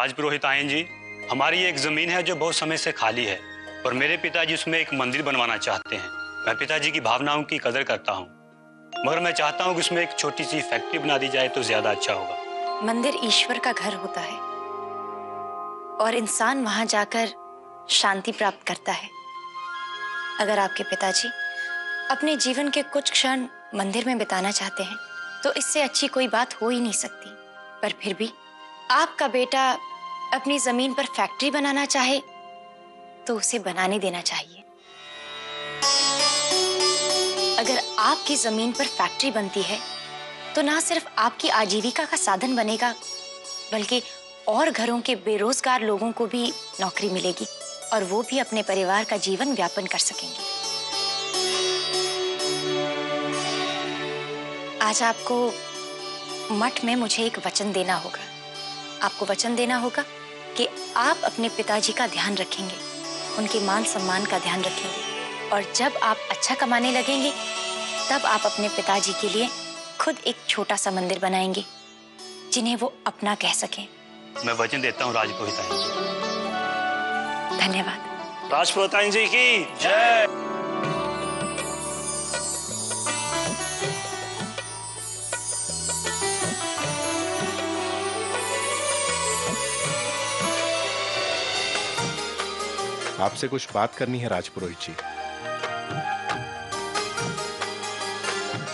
राजपुरोहित ion जी, हमारी एक जमीन है जो बहुत समय से खाली है और मेरे पिताजी उसमें एक मंदिर बनवाना चाहते हैं। मैं पिताजी की भावनाओं की कदर करता हूँ, मगर मैं चाहता हूँ कि उसमें एक छोटी सी फैक्ट्री बना दी जाए तो ज्यादा अच्छा होगा। मंदिर ईश्वर का घर होता है और इंसान वहां जाकर शांति प्राप्त करता है। अगर आपके पिताजी अपने जीवन के कुछ क्षण मंदिर में बिताना चाहते हैं तो इससे अच्छी कोई बात हो ही नहीं सकती। पर फिर भी आपका बेटा अपनी जमीन पर फैक्ट्री बनाना चाहे तो उसे बनाने देना चाहिए। अगर आपकी जमीन पर फैक्ट्री बनती है तो ना सिर्फ आपकी आजीविका का साधन बनेगा, बल्कि और घरों के बेरोजगार लोगों को भी नौकरी मिलेगी और वो भी अपने परिवार का जीवन यापन कर सकेंगे। आज आपको मठ में मुझे एक वचन देना होगा। आपको वचन देना होगा कि आप अपने पिताजी का ध्यान रखेंगे, उनके मान सम्मान का ध्यान रखेंगे और जब आप अच्छा कमाने लगेंगे तब आप अपने पिताजी के लिए खुद एक छोटा सा मंदिर बनाएंगे जिन्हें वो अपना कह सकें। मैं वचन देता हूँ राजपुरोहित आयन जी। धन्यवाद। राजपुरोहित आयन जी की जय। आपसे कुछ बात करनी है राजपुरोहित जी।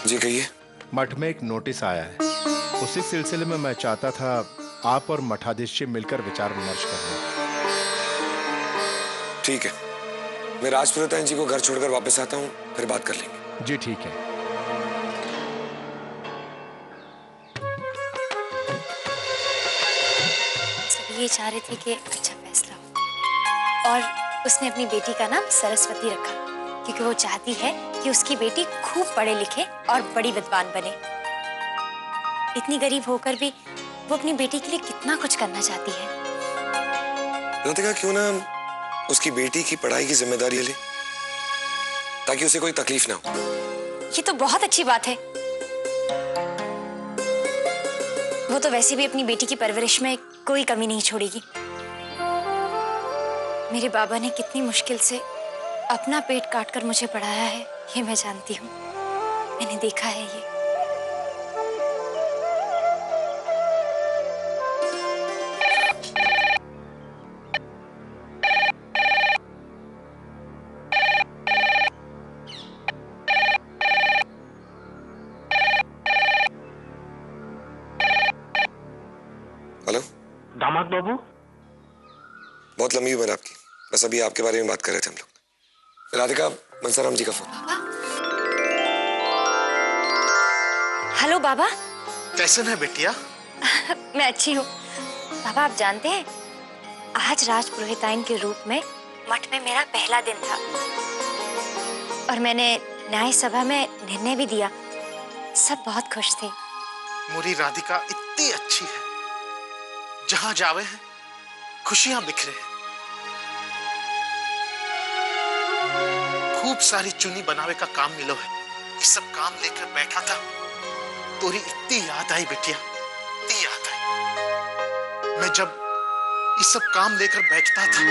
जी कहिए। मठ में एक नोटिस आया है, उसी सिलसिले में मैं चाहता था आप और मठाधीश जी मिलकर विचार विमर्श कर लें। ठीक है, मैं राजपुरोहित आयन जी को घर छोड़कर वापस आता हूँ, फिर बात कर लेंगे। जी ठीक है। सब ये चाह रहे थे कि अच्छा फैसला हो और उसने अपनी बेटी का नाम सरस्वती रखा क्योंकि वो चाहती है कि उसकी बेटी खूब पढ़े लिखे और बड़ी विद्वान बने। इतनी गरीब होकर भी वो अपनी बेटी के लिए कितना कुछ करना चाहती है। राधिका क्यों ना उसकी बेटी की पढ़ाई की जिम्मेदारी ले, ताकि उसे कोई तकलीफ ना हो। ये तो बहुत अच्छी बात है। वो तो वैसे भी अपनी बेटी की परवरिश में कोई कमी नहीं छोड़ेगी। मेरे बाबा ने कितनी मुश्किल से अपना पेट काटकर मुझे पढ़ाया है, ये मैं जानती हूँ। मैंने देखा है ये। हेलो दामाद बाबू। बहुत लंबी उम्र आपकी, बस अभी आपके बारे में बात कर रहे थे हम लोग। राधिका, मनसाराम जी का फोन। हेलो बाबा। कैसे है बेटिया? मैं अच्छी हूँ बाबा। आप जानते हैं आज राजपुरोहित आयन के रूप में मठ में मेरा पहला दिन था और मैंने न्याय सभा में निर्णय भी दिया। सब बहुत खुश थे। मोरी राधिका इतनी अच्छी है, जहां जावे है खुशियां बिखरे हैं। खूब सारी चुनी बनावे का काम मिलो है। ये सब काम लेकर बैठा था, तोरी इतनी याद आई बेटिया, इतनी याद आई। मैं जब ये सब काम लेकर बैठता था,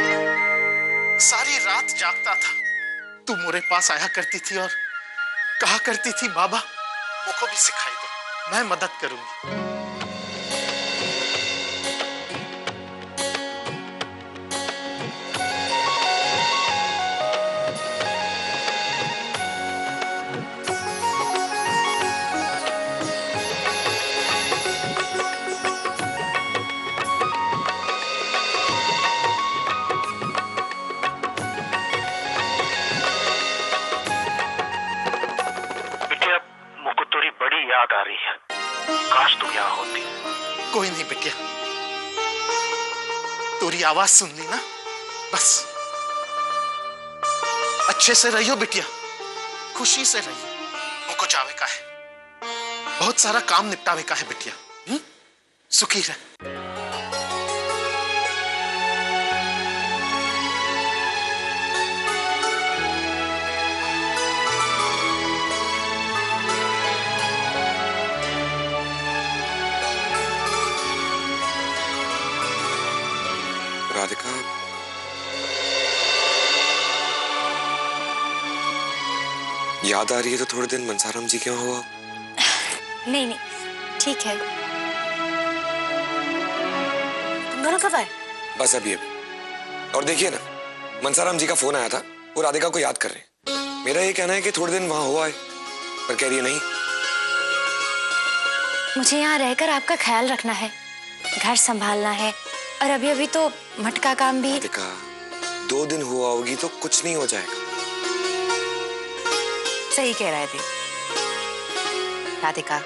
सारी रात जागता था, तू मेरे पास आया करती थी और कहा करती थी बाबा मुझको भी सिखाई दो, मैं मदद करूंगी। याद आ रही है, काश तू यहाँ होती। कोई नहीं बिटिया, तेरी आवाज सुन ली ना, बस। अच्छे से रहियो बिटिया, खुशी से रहियो। मुझको जावे का है, बहुत सारा काम निपटावे का है बिटिया। सुखी रह। राधिका, याद आ रही है तो थोड़े दिन मनसाराम जी क्यों हुआ? नहीं नहीं, ठीक है। तुम दोनों कब आए? बस अभी अभी। और देखिए ना, मनसाराम जी का फोन आया था, वो राधिका को याद कर रहे हैं। मेरा ये कहना है कि थोड़े दिन वहां हुआ है, पर कह रही है नहीं। मुझे यहाँ रहकर आपका ख्याल रखना है, घर संभालना है, और अभी अभी तो मठ का काम भी। राधिका, 2 दिन हुआ होगी तो कुछ नहीं हो जाएगा। सही कह रहे थे राधिका,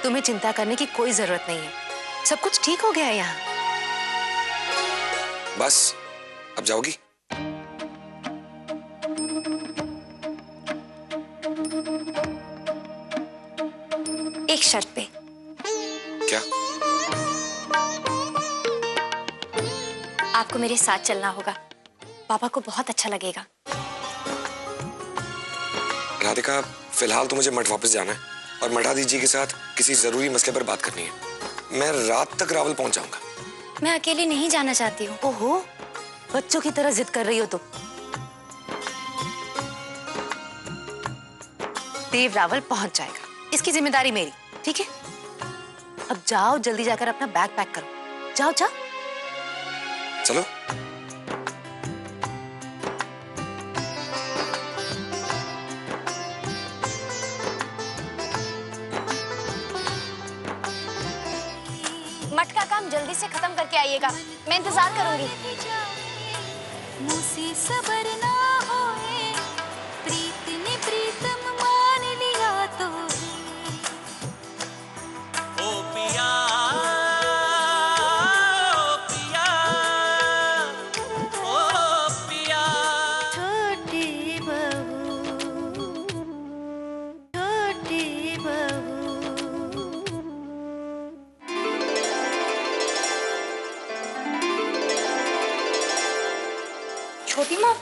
तुम्हें चिंता करने की कोई जरूरत नहीं है, सब कुछ ठीक हो गया है यहाँ। बस अब जाओगी? एक शर्त पे। क्या? आपको मेरे साथ चलना होगा, पापा को बहुत अच्छा लगेगा। राधिका, फिलहाल तो मुझे मठ वापस जाना है और मठाधीश जी के साथ किसी जरूरी मसले पर बात करनी है। मैं रात तक रावल पहुंच जाऊंगा। मैं अकेले नहीं जाना चाहती हूँ। ओहो, बच्चों की तरह जिद कर रही हो तुम। देव रावल पहुंच जाएगा, इसकी जिम्मेदारी मेरी, ठीक है? अब जाओ, जल्दी जाकर अपना बैग पैक करो। जाओ जाओ। चलो। मठ का काम जल्दी से खत्म करके आइएगा, मैं इंतजार करूंगी। मुझसे सबर ना होए, प्रीत ने प्रीतम मान लिया तो ओ पिया, ओ पिया। छोटी बहू, छोटी बहू। छोटी माँ,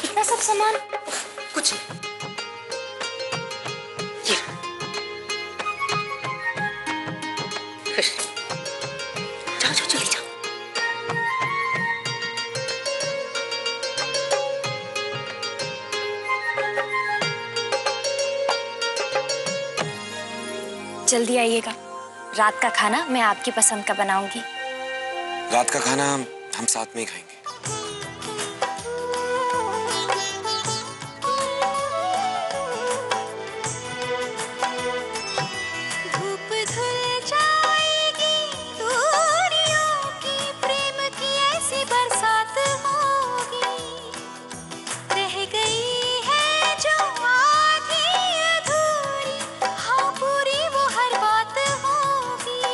इतना सब सामान? कुछ नहीं। जाओ जाओ, जल्दी जाओ। जल्दी आइएगा, रात का खाना मैं आपकी पसंद का बनाऊंगी। रात का खाना हम साथ में ही खाएंगे। धूप धुल जाएगी, दूरियों की प्रेम की ऐसी बरसात होगी। रह गई है जो आधी अधूरी, हाँ पूरी वो हर बात होगी।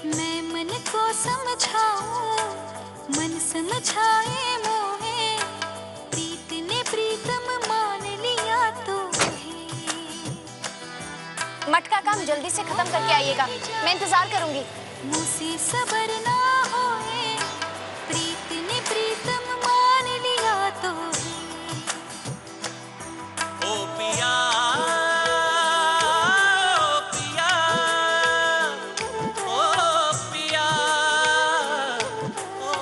मैं मन को समझाऊं, मन समझाए मोहे, प्रीत ने प्रीतम मान लिया तो मठ का काम जल्दी से खत्म करके आइएगा, मैं इंतजार करूंगी। मुझसे सबर ना होए, प्रीत ने प्रीतम मान लिया तो ओ पिया, ओ पिया, ओ पिया, ओ।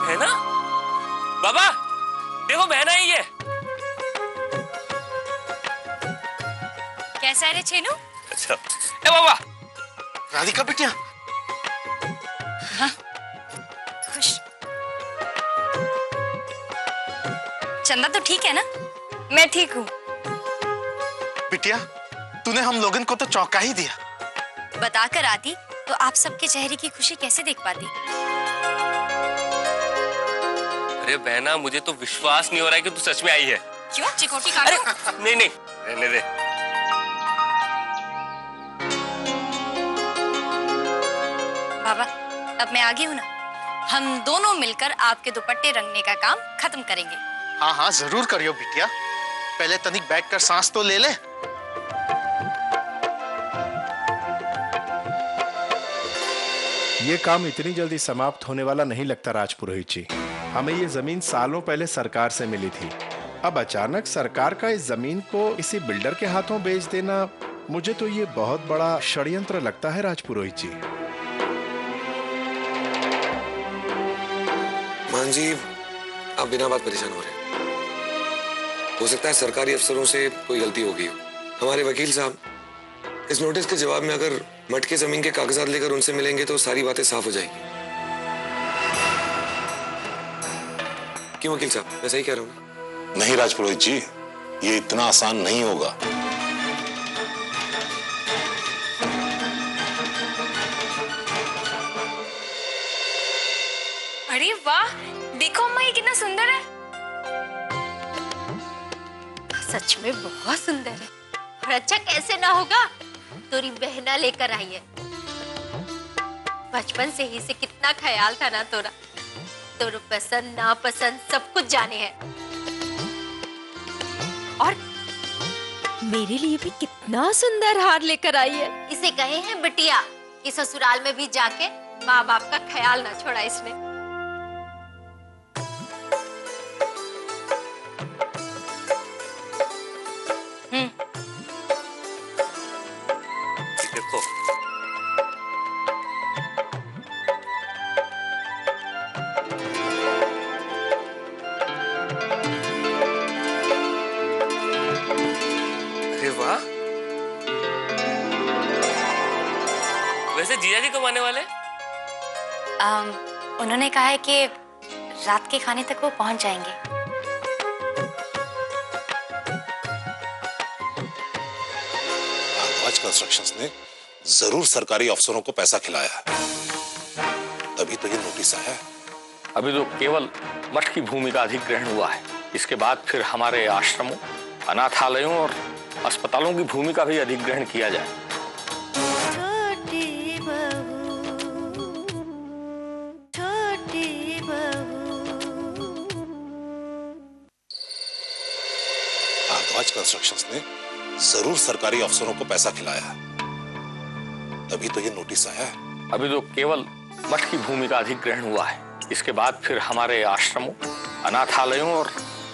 बहना, बाबा देखो बहना ही है। कैसा है रे छेनू? अच्छा, ए बाबा। राधिका बिटिया, खुश? चंदा तो ठीक है ना? मैं ठीक हूँ। बिटिया, तूने हम लोगन को तो चौंका ही दिया। बताकर आती तो आप सबके चेहरे की खुशी कैसे देख पाती? अरे बहना, मुझे तो विश्वास नहीं हो रहा है कि तू सच में आई है। क्यों, चिकोटी अरे काटूं? नहीं नहीं, रहने दे। बाबा, अब मैं आ गई हूँ ना, हम दोनों मिलकर आपके दुपट्टे रंगने का काम खत्म करेंगे। हाँ हाँ, जरूर करियो बिटिया। पहले तनिक बैठ कर सांस तो ले ले। ये काम इतनी जल्दी समाप्त होने वाला नहीं लगता राजपुरोहित जी। हमें ये जमीन सालों पहले सरकार से मिली थी। अब अचानक सरकार का इस जमीन को किसी बिल्डर के हाथों बेच देना, मुझे तो ये बहुत बड़ा षड्यंत्र लगता है राजपुरोहित जी। मान जी, आप बिना बात परेशान हो रहे हैं। हो सकता है सरकारी अफसरों से कोई गलती हो गई हो। हमारे वकील साहब इस नोटिस के जवाब में अगर मठ के जमीन के कागजात लेकर उनसे मिलेंगे तो सारी बातें साफ हो जाएंगी। क्यों वकील साहब, मैं सही कह रहा हूँ? नहीं राजपुरोहित जी, ये इतना आसान नहीं होगा। अरे वाह, देखो अम्मा, ये कितना सुंदर है। सच में बहुत सुंदर है। और अच्छा कैसे ना होगा, तेरी बहना लेकर आई है। बचपन से ही से कितना ख्याल था ना तोरा, तोर पसंद नापसंद सब कुछ जाने है। और मेरे लिए भी कितना सुंदर हार लेकर आई है। इसे कहे हैं बिटिया कि ससुराल में भी जाके माँ बाप का ख्याल ना छोड़ा इसने। देखो, अरे वाह। वैसे जीजा जी कब आने वाले? उन्होंने कहा है कि रात के खाने तक वो पहुंच जाएंगे। भारद्वाज कंस्ट्रक्शंस ने जरूर सरकारी अफसरों को पैसा खिलाया है, तभी तो ये नोटिस आया है। अभी तो केवल मठ की भूमि का अधिग्रहण हुआ है। इसके बाद फिर हमारे आश्रमों, अनाथालयों और अस्पतालों की भूमि का भी अधिग्रहण किया जाए। भारद्वाज कंस्ट्रक्शंस ने जरूर सरकारी अफसरों को पैसा खिलाया है, तभी तो ये नोटिस आया है। अभी तो केवल मठ की भूमि का अधिग्रहण हुआ है। इसके बाद फिर हमारे आश्रमों, अनाथालयों और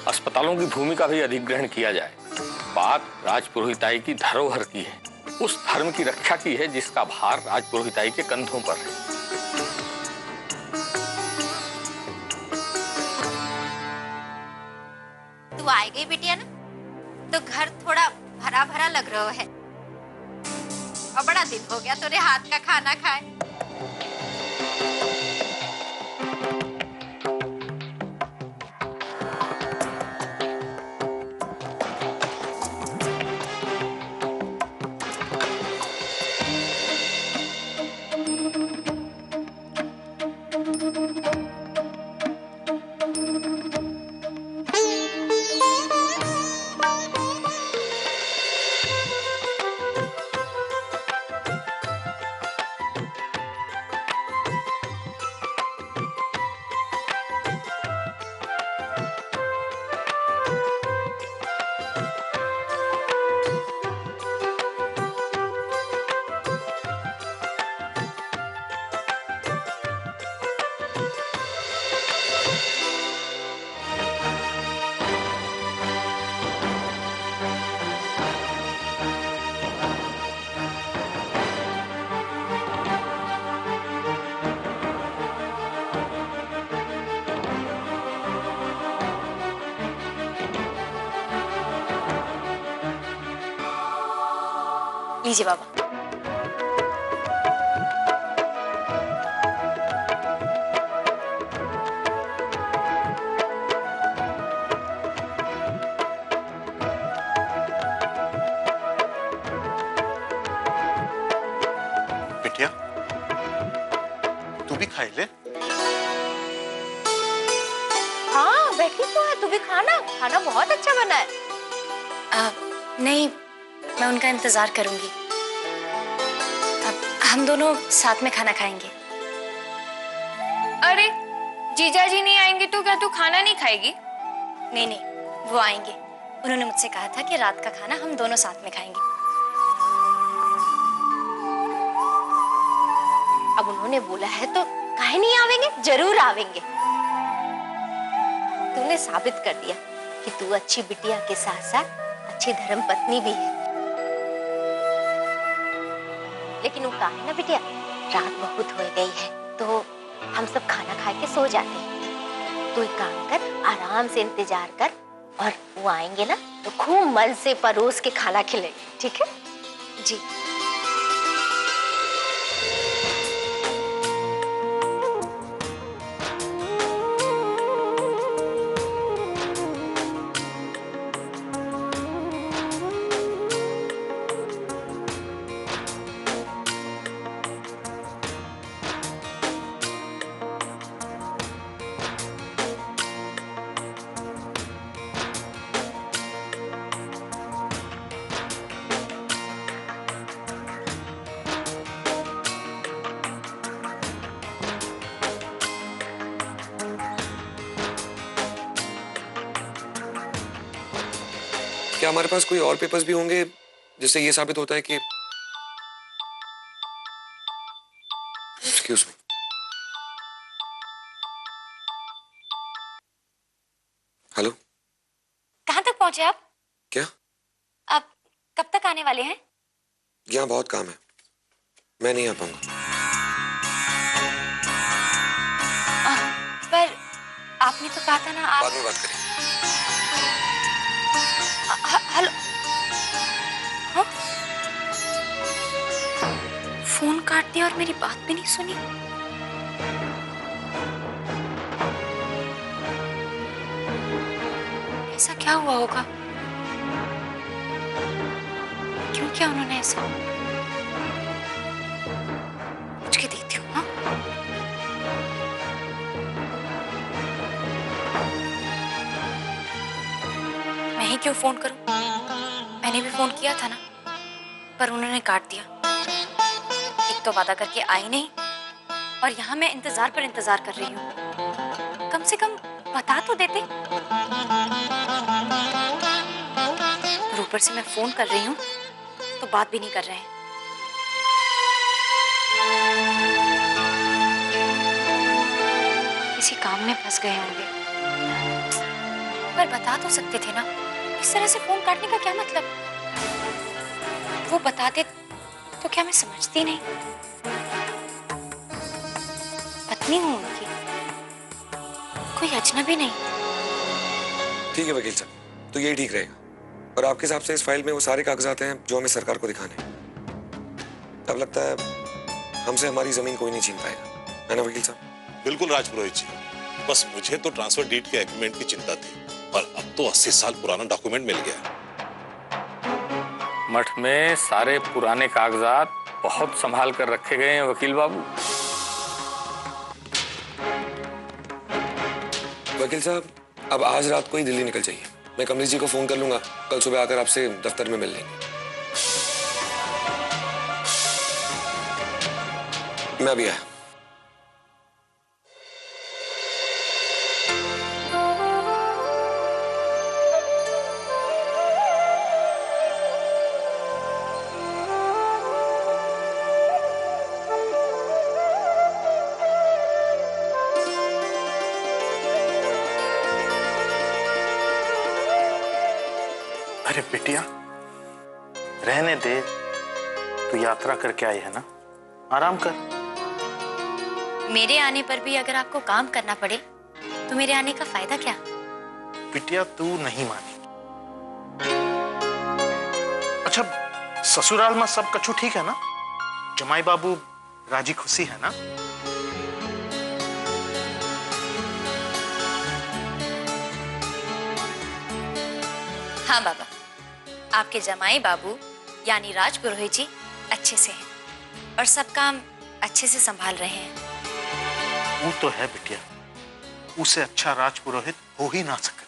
अस्पतालों की भूमि का भी अधिग्रहण किया जाए। बात राजपुरोहिताई की धरोहर की है, उस धर्म की रक्षा की है जिसका भार राजपुरोहिताई के कंधों पर है। तू आई गई बिटिया ना, तो घर थोड़ा भरा भरा लग रहा है। और बड़ा दिन हो गया तूने हाथ का खाना खाए। लीजिए बाबा। बिटिया, तू भी खाई ले। हाँ बैठी तो है, तू भी खाना। खाना बहुत अच्छा बना है। नहीं, मैं उनका इंतजार करूंगी। अब हम दोनों साथ में खाना खाएंगे। अरे जीजा जी नहीं आएंगे तो क्या तू खाना नहीं खाएगी? नहीं नहीं, वो आएंगे। उन्होंने मुझसे कहा था कि रात का खाना हम दोनों साथ में खाएंगे। अब उन्होंने बोला है तो काहे नहीं आवेंगे, जरूर आवेंगे। तूने साबित कर दिया कि तू अच्छी बिटिया के साथ साथ अच्छी धर्म पत्नी भी है। लेकिन वो कहा है ना बिटिया, रात बहुत हो गई है तो हम सब खाना खा के सो जाते हैं। तू एक काम कर, आराम से इंतजार कर और वो आएंगे ना तो खूब मन से परोस के खाना खिलाएंगे, ठीक है? जी। क्या हमारे पास कोई और पेपर्स भी होंगे जिससे ये साबित होता है कि एक्सक्यूज मी, हेलो, कहाँ तक पहुंचे आप? क्या आप कब तक आने वाले हैं? यहाँ बहुत काम है, मैं नहीं आ पाऊंगा। पर आपने तो कहा था ना आप। बाद में बात करें। हेलो, हाँ? फोन काट दिया और मेरी बात भी नहीं सुनी। ऐसा क्या हुआ होगा? क्यों किया उन्होंने ऐसा? पूछ के देखती हूँ। हाँ, मैं ही क्यों फोन करूं? मैंने भी फोन किया था ना, पर उन्होंने काट दिया। एक तो वादा करके आई नहीं और यहाँ मैं इंतजार पर इंतजार कर रही हूँ। कम से कम बता तो देते। और ऊपर से मैं फोन कर रही हूँ तो बात भी नहीं कर रहे हैं। किसी काम में फंस गए होंगे। पर बता तो सकते थे ना। इस तरह से फोन काटने का क्या मतलब? वो बताते तो क्या मैं समझती नहीं? पत्नी हूं उनकी, कोई अजनबी नहीं। ठीक है वकील साहब, तो यही ठीक रहेगा। और आपके हिसाब से इस फाइल में वो सारे कागजात हैं जो हमें सरकार को दिखाने हैं। तब लगता है हमसे हमारी जमीन कोई नहीं छीन पाएगा, है ना वकील साहब? बिल्कुल राजपुरोहित जी, बस मुझे तो ट्रांसफर डीड के एग्रीमेंट की चिंता थी, पर अब तो 80 साल पुराना डॉक्यूमेंट मिल गया। मठ में सारे पुराने कागजात बहुत संभाल कर रखे गए हैं वकील बाबू। वकील साहब, अब आज रात को ही दिल्ली निकल जाइए। मैं कमलेश जी को फोन कर लूंगा, कल सुबह आकर आपसे दफ्तर में मिल लेंगे। मैं अभी आया। अरे बिटिया, रहने दे, तू यात्रा करके आई है ना, आराम कर। मेरे आने पर भी अगर आपको काम करना पड़े तो मेरे आने का फायदा क्या? बिटिया तू नहीं मानी। अच्छा, ससुराल में सब कछु ठीक है ना? जमाई बाबू राजी खुशी है ना? हाँ बाबा, आपके जमाई बाबू यानी राजपुरोहित जी अच्छे से हैं और सब काम अच्छे से संभाल रहे हैं। वो तो है बिटिया, उसे अच्छा राजपुरोहित हो ही ना सकता।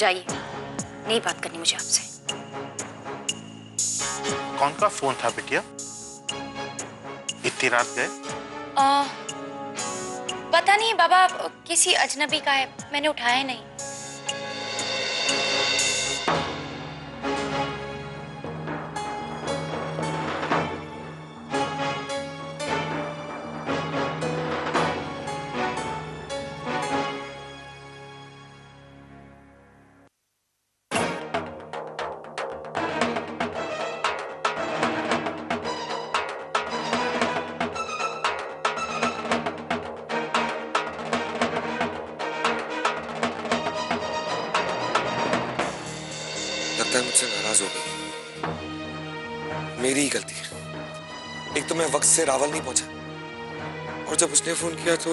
जाइए, नहीं बात करनी मुझे आपसे। कौन का फोन था बिटिया? इतनी रात गए? पता नहीं बाबा, किसी अजनबी का है, मैंने उठाया नहीं। लगता है मुझसे नाराज हो गई। मेरी ही गलती है। एक तो मैं वक्त से रावल नहीं पहुंचा, और जब उसने फोन किया तो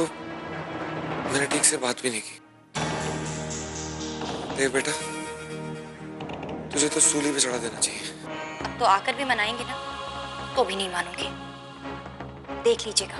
मैंने ठीक से बात भी नहीं की। देख बेटा, तुझे तो सूली पे चढ़ा देना चाहिए। अब तो आकर भी मनाएंगे ना, तो भी नहीं मानूंगी। देख लीजिएगा,